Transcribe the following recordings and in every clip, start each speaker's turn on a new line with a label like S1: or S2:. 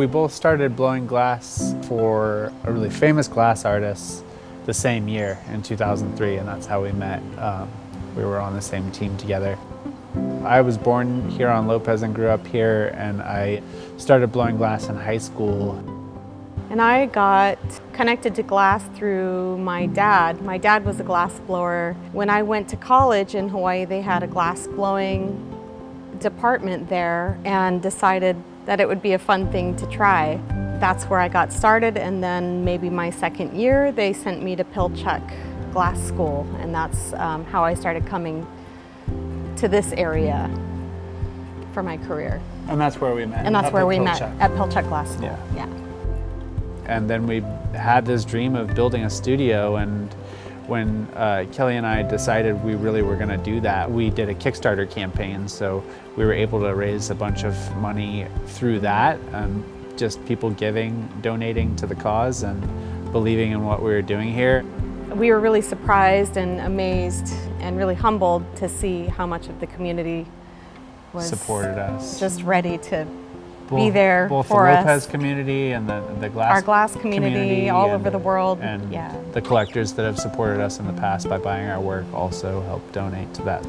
S1: We both started blowing glass for a really famous glass artist the same year in 2003, and that's how we met. We were on the same team together. I was born here on Lopez and grew up here, and I started blowing glass in high school.
S2: And I got connected to glass through my dad. My dad was a glass blower. When I went to college in Hawaii, they had a glass blowing department there and decided that it would be a fun thing to try. That's where I got started, and then maybe my second year, they sent me to Pilchuck Glass School, and that's how I started coming to this area for my career.
S1: And that's where we met.
S2: And that's where we met, at Pilchuck Glass School. Yeah.
S1: And then we had this dream of building a studio, and when Kelly and I decided we really were going to do that, we did a Kickstarter campaign, so we were able to raise a bunch of money through that, and just people giving, donating to the cause, and believing in what we were doing here.
S2: We were really surprised and amazed and really humbled to see how much of the community was
S1: supported us,
S2: just ready to be there
S1: both
S2: for
S1: the
S2: us.
S1: Lopez community and the glass
S2: our glass community all over the world.
S1: And
S2: yeah.
S1: the collectors that have supported us in the past by buying our work also help donate to that.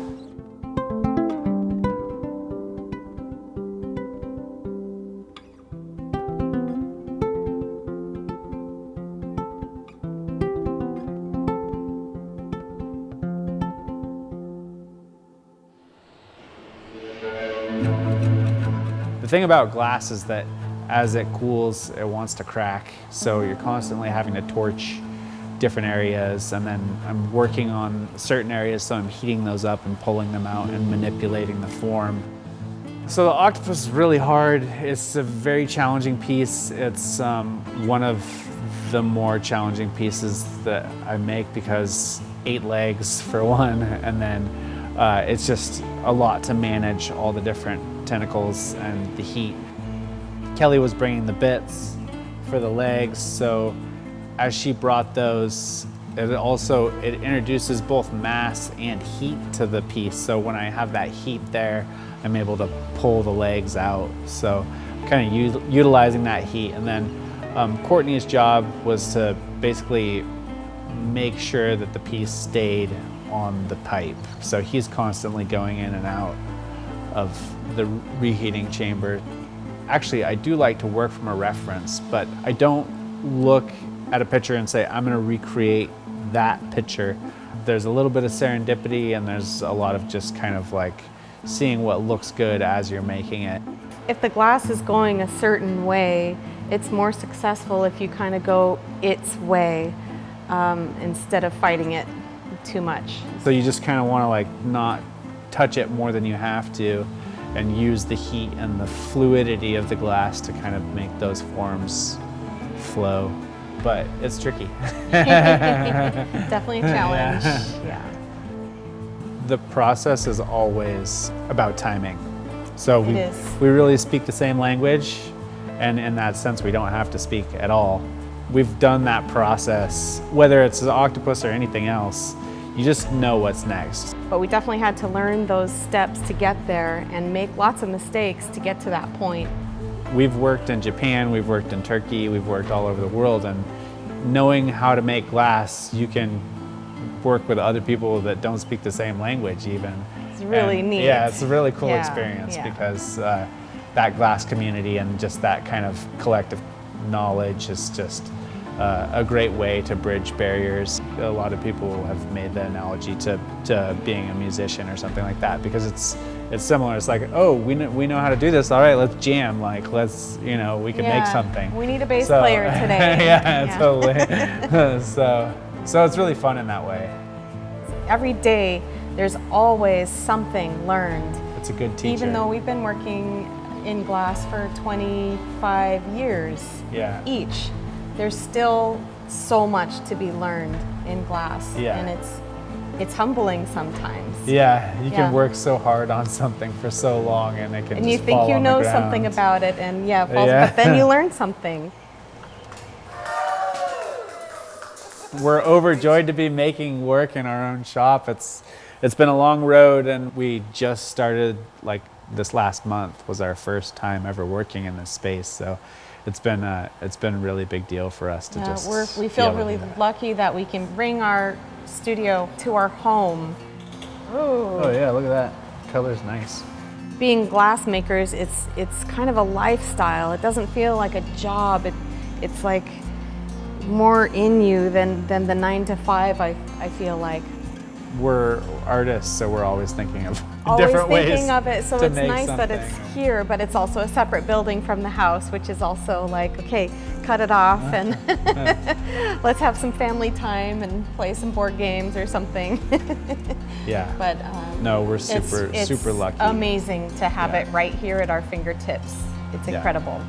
S1: The thing about glass is that as it cools, it wants to crack. So you're constantly having to torch different areas, and then I'm working on certain areas, so I'm heating those up and pulling them out and manipulating the form. So the octopus is really hard. It's a very challenging piece. It's one of the more challenging pieces that I make because 8 legs for one, and then it's just a lot to manage all the different tentacles and the heat. Kelly was bringing the bits for the legs, so as she brought those, it introduces both mass and heat to the piece. So when I have that heat there, I'm able to pull the legs out. So kind of utilizing that heat. And then Courtney's job was to basically make sure that the piece stayed on the pipe. So he's constantly going in and out of the reheating chamber. Actually, I do like to work from a reference, but I don't look at a picture and say, I'm gonna recreate that picture. There's a little bit of serendipity, and there's a lot of just kind of like seeing what looks good as you're making it.
S2: If the glass is going a certain way, it's more successful if you kind of go its way instead of fighting it too much.
S1: So you just kind of want to like not touch it more than you have to, and use the heat and the fluidity of the glass to kind of make those forms flow. But it's tricky.
S2: Definitely a challenge. Yeah.
S1: The process is always about timing. So we really speak the same language, and in that sense we don't have to speak at all. We've done that process, whether it's an octopus or anything else. You just know what's next.
S2: But we definitely had to learn those steps to get there and make lots of mistakes to get to that point.
S1: We've worked in Japan, we've worked in Turkey, we've worked all over the world, and knowing how to make glass, you can work with other people that don't speak the same language even.
S2: It's really neat.
S1: Yeah, it's a really cool experience because that glass community and just that kind of collective knowledge is just a great way to bridge barriers. A lot of people have made the analogy to being a musician or something like that, because it's similar. It's like, oh, we know how to do this. All right, let's jam. Like, let's, we can make something.
S2: We need a bass player today.
S1: yeah, totally. So it's really fun in that way.
S2: Every day, there's always something learned.
S1: It's a good teacher.
S2: Even though we've been working in glass for 25 years each, there's still so much to be learned in glass, and it's humbling sometimes.
S1: Yeah, you can work so hard on something for so long, and it can
S2: and you think you know something about it, and but then you learn something.
S1: We're overjoyed to be making work in our own shop. It's been a long road, and we just started, like, this last month was our first time ever working in this space, so it's been a really big deal for us to just.
S2: We
S1: be
S2: feel
S1: able to
S2: really
S1: do that.
S2: lucky that we can bring our studio to our home.
S1: Oh yeah, look at that. Color's nice.
S2: Being glassmakers, it's kind of a lifestyle. It doesn't feel like a job. It's like more in you than the 9 to 5. I feel like.
S1: We're artists, so we're always thinking of
S2: Always
S1: different ways
S2: thinking of it, so
S1: to
S2: it's
S1: make
S2: nice that it's
S1: something.
S2: here, but it's also a separate building from the house, which is also like, okay, cut it off and let's have some family time and play some board games or something.
S1: Yeah.
S2: But
S1: No, we're
S2: it's
S1: super lucky.
S2: amazing to have
S1: Yeah.
S2: it right here at our fingertips. It's
S1: Yeah.
S2: incredible.